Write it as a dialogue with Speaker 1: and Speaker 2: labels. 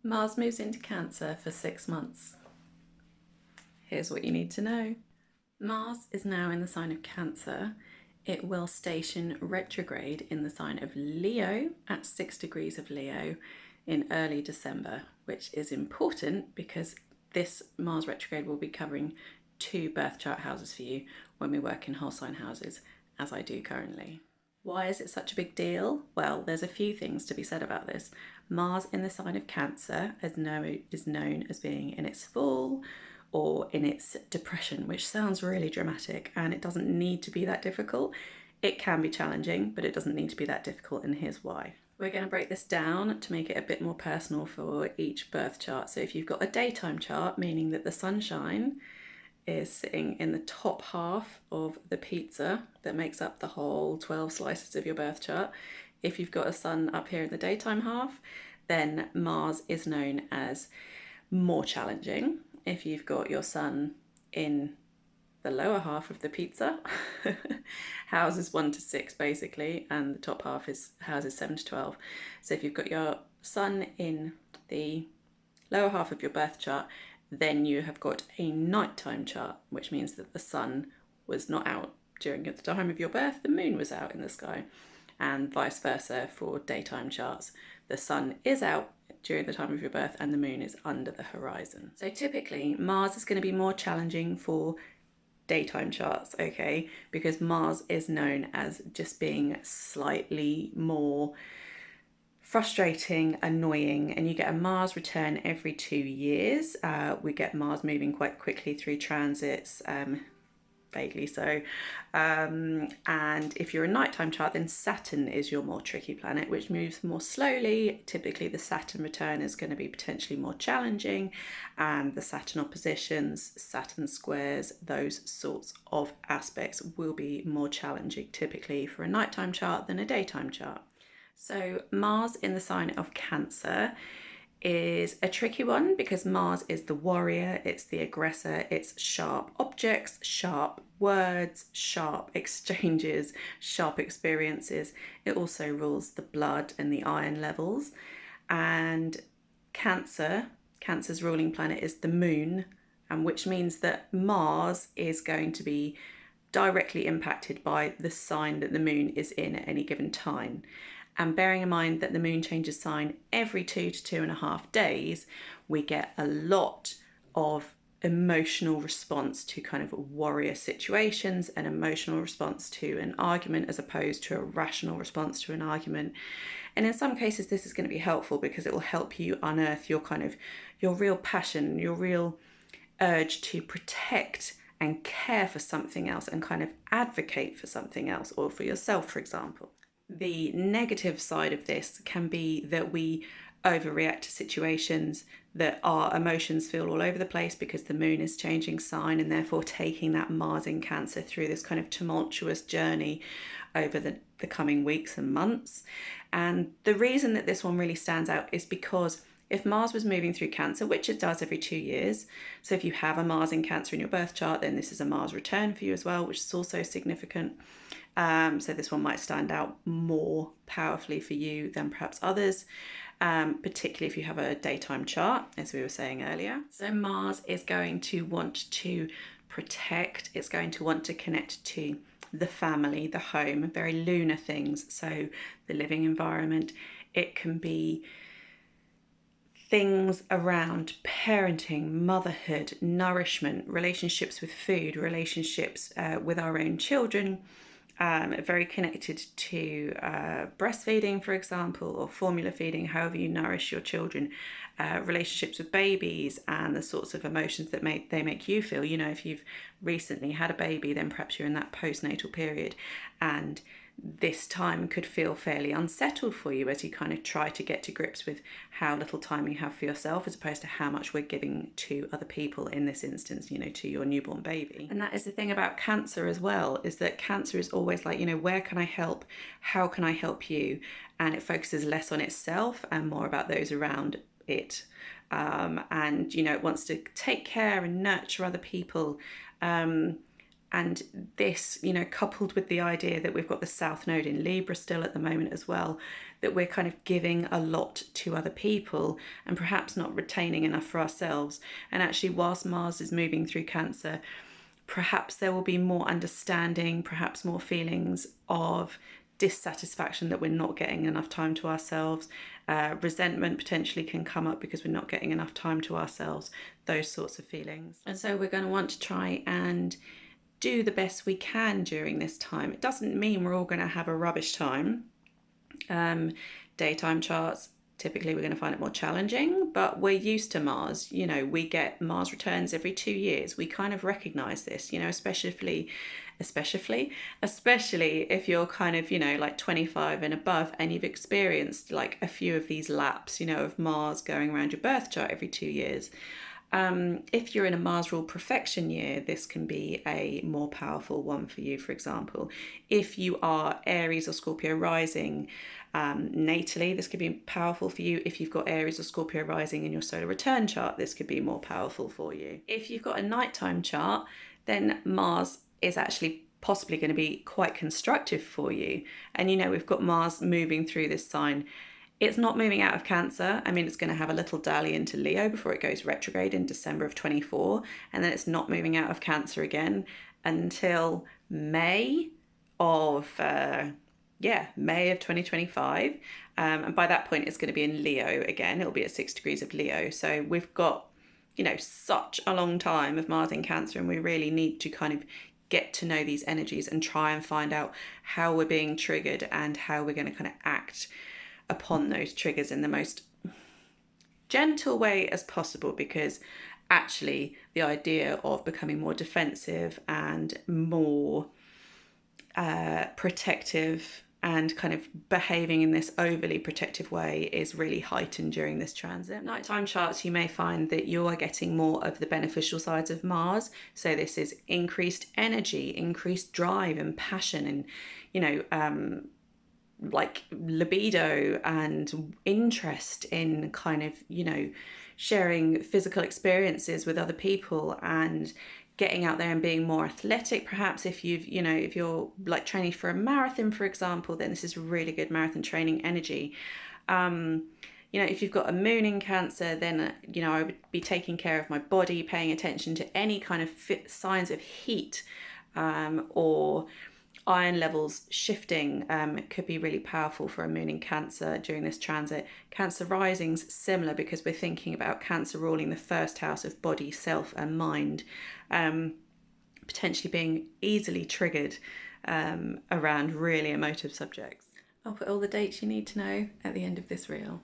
Speaker 1: Mars moves into Cancer for 6 months. Here's what you need to know. Mars is now in the sign of Cancer. It will station retrograde in the sign of Leo at 6 degrees of Leo in early December, which is important because this Mars retrograde will be covering 2 birth chart houses for you when we work in whole sign houses, as I do currently. Why is it such a big deal? Well, there's a few things to be said about this. Mars in the sign of Cancer is known as being in its full or in its depression, which sounds really dramatic, and it doesn't need to be that difficult. It can be challenging, but it doesn't need to be that difficult, and here's why. We're going to break this down to make it a bit more personal for each birth chart. So if you've got a daytime chart, meaning that the sunshine is sitting in the top half of the pizza that makes up the whole 12 slices of your birth chart. If you've got a sun up here in the daytime half, then Mars is known as more challenging. If you've got your sun in the lower half of the pizza, houses 1 to 6 basically, and the top half is houses 7 to 12. So if you've got your sun in the lower half of your birth chart, then you have got a nighttime chart, which means that the sun was not out during the time of your birth, the moon was out in the sky, and vice versa for daytime charts. The sun is out during the time of your birth and the moon is under the horizon. So typically Mars is going to be more challenging for daytime charts, okay, because Mars is known as just being slightly more frustrating, annoying, and you get a Mars return every 2 years. We get Mars moving quite quickly through transits, vaguely so. And if you're a nighttime chart, then Saturn is your more tricky planet, which moves more slowly. Typically the Saturn return is going to be potentially more challenging, and the Saturn oppositions, Saturn squares, those sorts of aspects will be more challenging typically for a nighttime chart than a daytime chart. So Mars in the sign of Cancer is a tricky one because Mars is the warrior, it's the aggressor, it's sharp objects, sharp words, sharp exchanges, sharp experiences. It also rules the blood and the iron levels. And Cancer's ruling planet is the moon, and which means that Mars is going to be directly impacted by the sign that the moon is in at any given time. And bearing in mind that the moon changes sign every 2 to 2.5 days, we get a lot of emotional response to kind of warrior situations, an emotional response to an argument as opposed to a rational response to an argument. And in some cases this is going to be helpful because it will help you unearth your real passion, your real urge to protect and care for something else and kind of advocate for something else, or for yourself, for example. The negative side of this can be that we overreact to situations, that our emotions feel all over the place because the moon is changing sign and therefore taking that Mars in Cancer through this kind of tumultuous journey over the coming weeks and months. And the reason that this one really stands out is because if Mars was moving through Cancer, which it does every 2 years, so if you have a Mars in Cancer in your birth chart, then this is a Mars return for you as well, which is also significant. So this one might stand out more powerfully for you than perhaps others, particularly if you have a daytime chart, as we were saying earlier. So Mars is going to want to protect, it's going to want to connect to the family, the home, very lunar things. So the living environment, it can be things around parenting, motherhood, nourishment, relationships with food, relationships with our own children, very connected to breastfeeding, for example, or formula feeding, however you nourish your children, relationships with babies and the sorts of emotions that they make you feel. You know, if you've recently had a baby, then perhaps you're in that postnatal period, and this time could feel fairly unsettled for you as you kind of try to get to grips with how little time you have for yourself as opposed to how much we're giving to other people, in this instance, you know, to your newborn baby. And that is the thing about Cancer as well, is that Cancer is always like, you know, where can I help? How can I help you? And it focuses less on itself and more about those around it. And, you know, it wants to take care and nurture other people. And this, you know, coupled with the idea that we've got the South Node in Libra still at the moment as well, that we're kind of giving a lot to other people and perhaps not retaining enough for ourselves. And actually, whilst Mars is moving through Cancer, perhaps there will be more understanding, perhaps more feelings of dissatisfaction that we're not getting enough time to ourselves. Resentment potentially can come up because we're not getting enough time to ourselves, those sorts of feelings. And so we're going to want to try and do the best we can during this time. It doesn't mean we're all going to have a rubbish time. Daytime charts, typically we're going to find it more challenging, but we're used to Mars. You know, we get Mars returns every 2 years. We kind of recognize this, you know, especially if you're kind of, you know, like 25 and above and you've experienced like a few of these laps, you know, of Mars going around your birth chart every 2 years. If you're in a Mars rule perfection year, this can be a more powerful one for you, for example. If you are Aries or Scorpio rising natally, this could be powerful for you. If you've got Aries or Scorpio rising in your solar return chart, this could be more powerful for you. If you've got a nighttime chart, then Mars is actually possibly going to be quite constructive for you. And you know, we've got Mars moving through this sign. It's not moving out of Cancer. I mean, it's going to have a little dally into Leo before it goes retrograde in December of 24. And then it's not moving out of Cancer again until May of 2025. And by that point, it's going to be in Leo again. It'll be at 6 degrees of Leo. So we've got, you know, such a long time of Mars in Cancer, and we really need to kind of get to know these energies and try and find out how we're being triggered and how we're going to kind of act upon those triggers in the most gentle way as possible, because actually the idea of becoming more defensive and more protective and kind of behaving in this overly protective way is really heightened during this transit. Nighttime charts, you may find that you are getting more of the beneficial sides of Mars. So this is increased energy, increased drive and passion, and, you know, like libido and interest in kind of, you know, sharing physical experiences with other people and getting out there and being more athletic. Perhaps if you've, you know, if you're like training for a marathon, for example, then this is really good marathon training energy. You know, if you've got a moon in Cancer, then, you know, I would be taking care of my body, paying attention to any kind of signs of heat or iron levels shifting. Could be really powerful for a moon in Cancer during this transit. Cancer rising's similar because we're thinking about Cancer ruling the first house of body, self and mind, potentially being easily triggered around really emotive subjects. I'll put all the dates you need to know at the end of this reel.